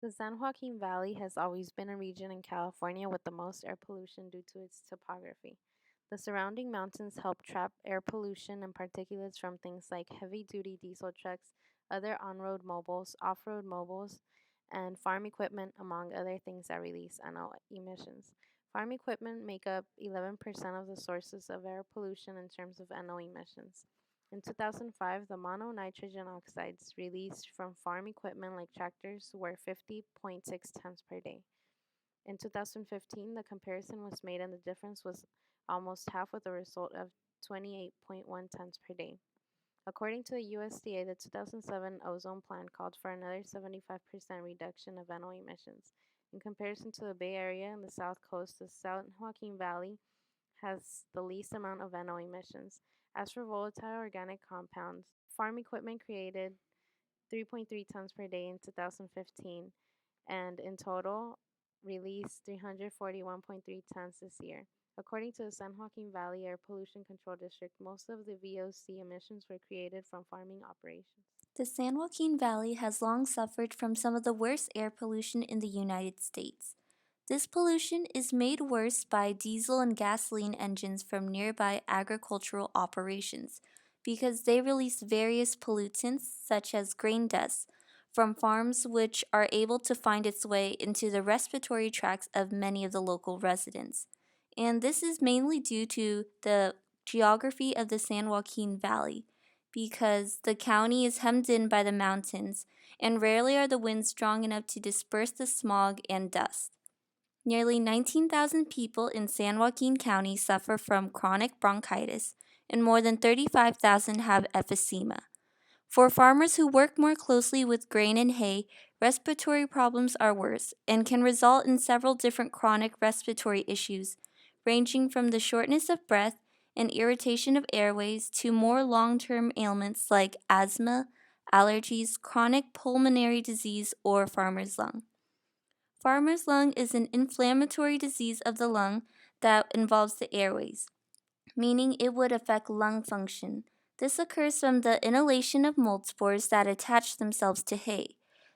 The San Joaquin Valley has always been a region in California with the most air pollution due to its topography. The surrounding mountains help trap air pollution and particulates from things like heavy duty diesel trucks, other on road mobiles, off road mobiles, and farm equipment, among other things that release NO emissions. Farm equipment make up 11% of the sources of air pollution in terms of NO emissions. In 2005, the mononitrogen oxides released from farm equipment like tractors were 50.6 tons per day. In 2015, the comparison was made and the difference was almost half with a result of 28.1 tons per day. According to the USDA, the 2007 ozone plan called for another 75% reduction of NO emissions. In comparison to the Bay Area and the South Coast, the San Joaquin Valley has the least amount of NO emissions. As for volatile organic compounds, farm equipment created 3.3 tons per day in 2015 and in total released 341.3 tons this year. According to the San Joaquin Valley Air Pollution Control District, most of the VOC emissions were created from farming operations. The San Joaquin Valley has long suffered from some of the worst air pollution in the United States. This pollution is made worse by diesel and gasoline engines from nearby agricultural operations because they release various pollutants such as grain dust from farms which are able to find its way into the respiratory tracts of many of the local residents. And this is mainly due to the geography of the San Joaquin Valley because the county is hemmed in by the mountains, and rarely are the winds strong enough to disperse the smog and dust. Nearly 19,000 people in San Joaquin County suffer from chronic bronchitis, and more than 35,000 have emphysema. For farmers who work more closely with grain and hay, respiratory problems are worse and can result in several different chronic respiratory issues, ranging from the shortness of breath and irritation of airways to more long term ailments like asthma, allergies, chronic pulmonary disease, or farmer's lung. Farmer's lung is an inflammatory disease of the lung that involves the airways, meaning it would affect lung function. This occurs from the inhalation of mold spores that attach themselves to hay.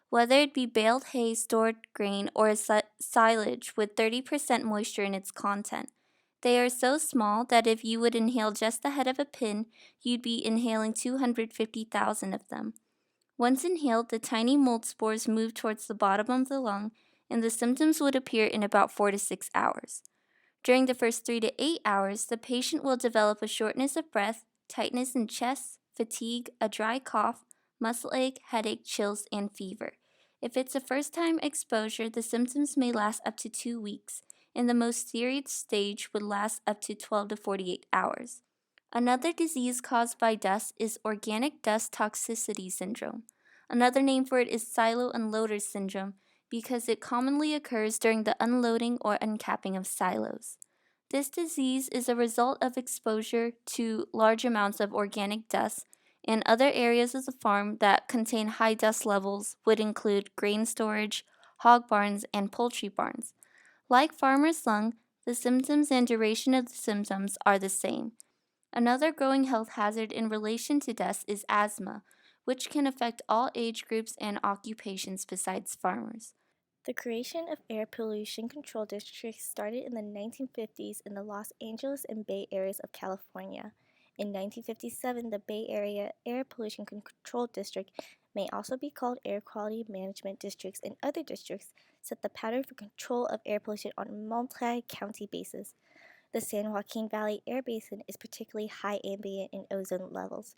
Whether it be baled hay, stored grain, or silage with 30% moisture in its content, they are so small that if you would inhale just the head of a pin, you'd be inhaling 250,000 of them. Once inhaled, the tiny mold spores move towards the bottom of the lung, and the symptoms would appear in about 4 to 6 hours. During the first 3 to 8 hours, the patient will develop a shortness of breath, tightness in chest, fatigue, a dry cough, muscle ache, headache, chills, and fever. If it's a first time exposure, the symptoms may last up to 2 weeks, and the most serious stage would last up to 12 to 48 hours. Another disease caused by dust is organic dust toxicity syndrome. Another name for it is silo unloader syndrome because it commonly occurs during the unloading or uncapping of silos. This disease is a result of exposure to large amounts of organic dust, and other areas of the farm that contain high dust levels would include grain storage, hog barns, and poultry barns. Like farmer's lung, the symptoms and duration of the symptoms are the same. Another growing health hazard in relation to dust is asthma, which can affect all age groups and occupations besides farmers. The creation of air pollution control districts started in the 1950s in the Los Angeles and Bay Areas of California. In 1957, the Bay Area Air Pollution Control District, may also be called Air Quality Management Districts, and other districts set the pattern for control of air pollution on a multi-county basis. The San Joaquin Valley Air Basin is particularly high ambient and ozone levels.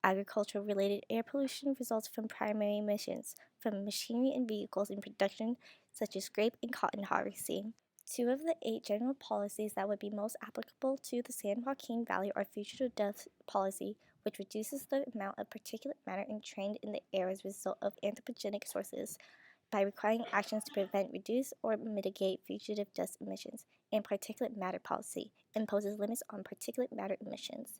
Agricultural related air pollution results from primary emissions from machinery and vehicles in production, such as grape and cotton harvesting. Two of the 8 general policies that would be most applicable to the San Joaquin Valley are fugitive death policy, which reduces the amount of particulate matter entrained in the air as a result of anthropogenic sources by requiring actions to prevent, reduce, or mitigate fugitive dust emissions, and particulate matter policy imposes limits on particulate matter emissions.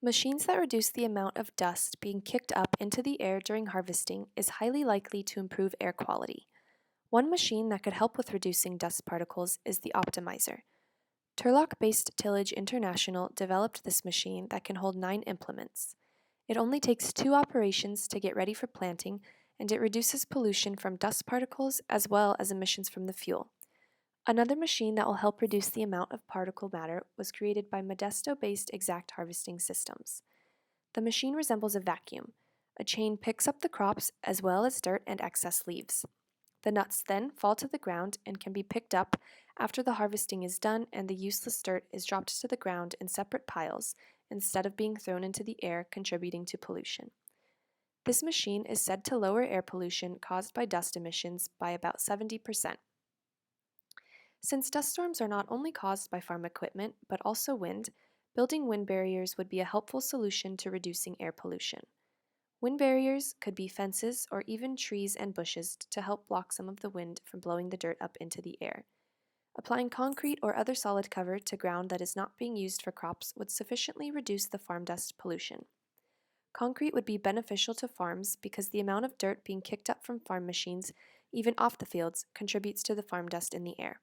Machines that reduce the amount of dust being kicked up into the air during harvesting is highly likely to improve air quality. One machine that could help with reducing dust particles is the optimizer. Turlock based Tillage International developed this machine that can hold 9 implements. It only takes 2 operations to get ready for planting, and it reduces pollution from dust particles as well as emissions from the fuel. Another machine that will help reduce the amount of particle matter was created by Modesto based exact harvesting systems. The machine resembles a vacuum. A chain picks up the crops as well as dirt and excess leaves. The nuts then fall to the ground and can be picked up after the harvesting is done, and the useless dirt is dropped to the ground in separate piles instead of being thrown into the air, contributing to pollution. This machine is said to lower air pollution caused by dust emissions by about 70%. Since dust storms are not only caused by farm equipment but also wind, building wind barriers would be a helpful solution to reducing air pollution. Wind barriers could be fences or even trees and bushes to help block some of the wind from blowing the dirt up into the air. Applying concrete or other solid cover to ground that is not being used for crops would sufficiently reduce the farm dust pollution. Concrete would be beneficial to farms because the amount of dirt being kicked up from farm machines, even off the fields, contributes to the farm dust in the air.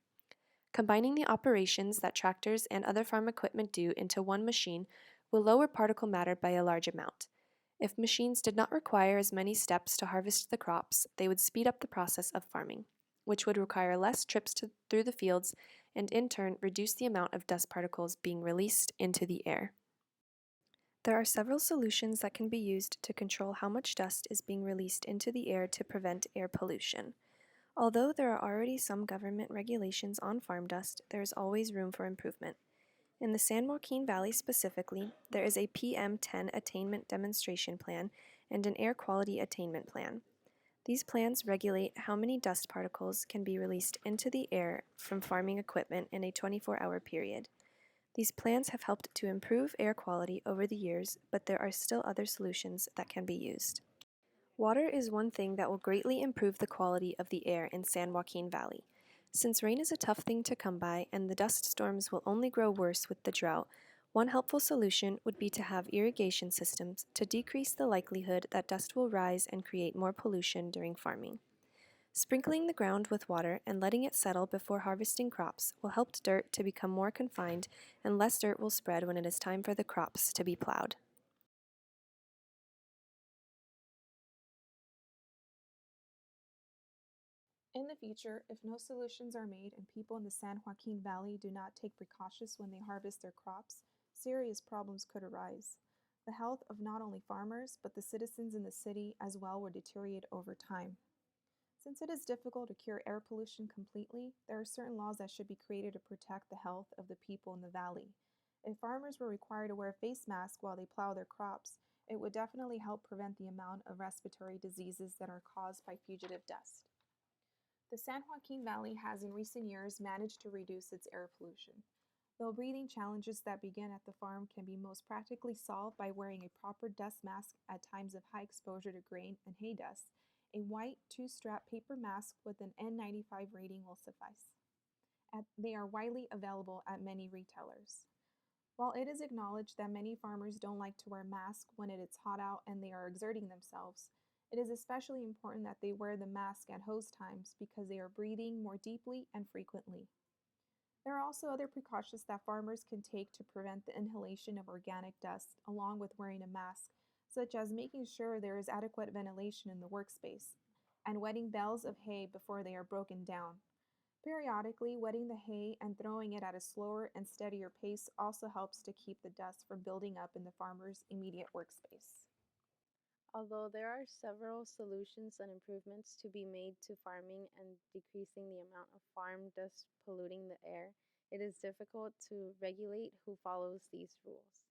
Combining the operations that tractors and other farm equipment do into one machine will lower particle matter by a large amount. If machines did not require as many steps to harvest the crops, they would speed up the process of farming, which would require less trips through the fields and in turn reduce the amount of dust particles being released into the air. There are several solutions that can be used to control how much dust is being released into the air to prevent air pollution. Although there are already some government regulations on farm dust, there is always room for improvement. In the San Joaquin Valley specifically, there is a PM10 attainment demonstration plan and an air quality attainment plan. These plans regulate how many dust particles can be released into the air from farming equipment in a 24-hour period. These plans have helped to improve air quality over the years, but there are still other solutions that can be used. Water is one thing that will greatly improve the quality of the air in San Joaquin Valley. Since rain is a tough thing to come by and the dust storms will only grow worse with the drought, one helpful solution would be to have irrigation systems to decrease the likelihood that dust will rise and create more pollution during farming. Sprinkling the ground with water and letting it settle before harvesting crops will help dirt to become more confined, and less dirt will spread when it is time for the crops to be plowed. In the future, if no solutions are made and people in the San Joaquin Valley do not take precautions when they harvest their crops, serious problems could arise. The health of not only farmers, but the citizens in the city as well will deteriorate over time. Since it is difficult to cure air pollution completely, there are certain laws that should be created to protect the health of the people in the valley. If farmers were required to wear face masks while they plow their crops, it would definitely help prevent the amount of respiratory diseases that are caused by fugitive dust. The San Joaquin Valley has in recent years managed to reduce its air pollution. Though breathing challenges that begin at the farm can be most practically solved by wearing a proper dust mask at times of high exposure to grain and hay dust, a white two-strap paper mask with an N95 rating will suffice. They are widely available at many retailers. While it is acknowledged that many farmers don't like to wear masks when it is hot out and they are exerting themselves, it is especially important that they wear the mask at hose times because they are breathing more deeply and frequently. There are also other precautions that farmers can take to prevent the inhalation of organic dust along with wearing a mask, such as making sure there is adequate ventilation in the workspace and wetting bales of hay before they are broken down. Periodically, wetting the hay and throwing it at a slower and steadier pace also helps to keep the dust from building up in the farmer's immediate workspace. Although there are several solutions and improvements to be made to farming and decreasing the amount of farm dust polluting the air, it is difficult to regulate who follows these rules.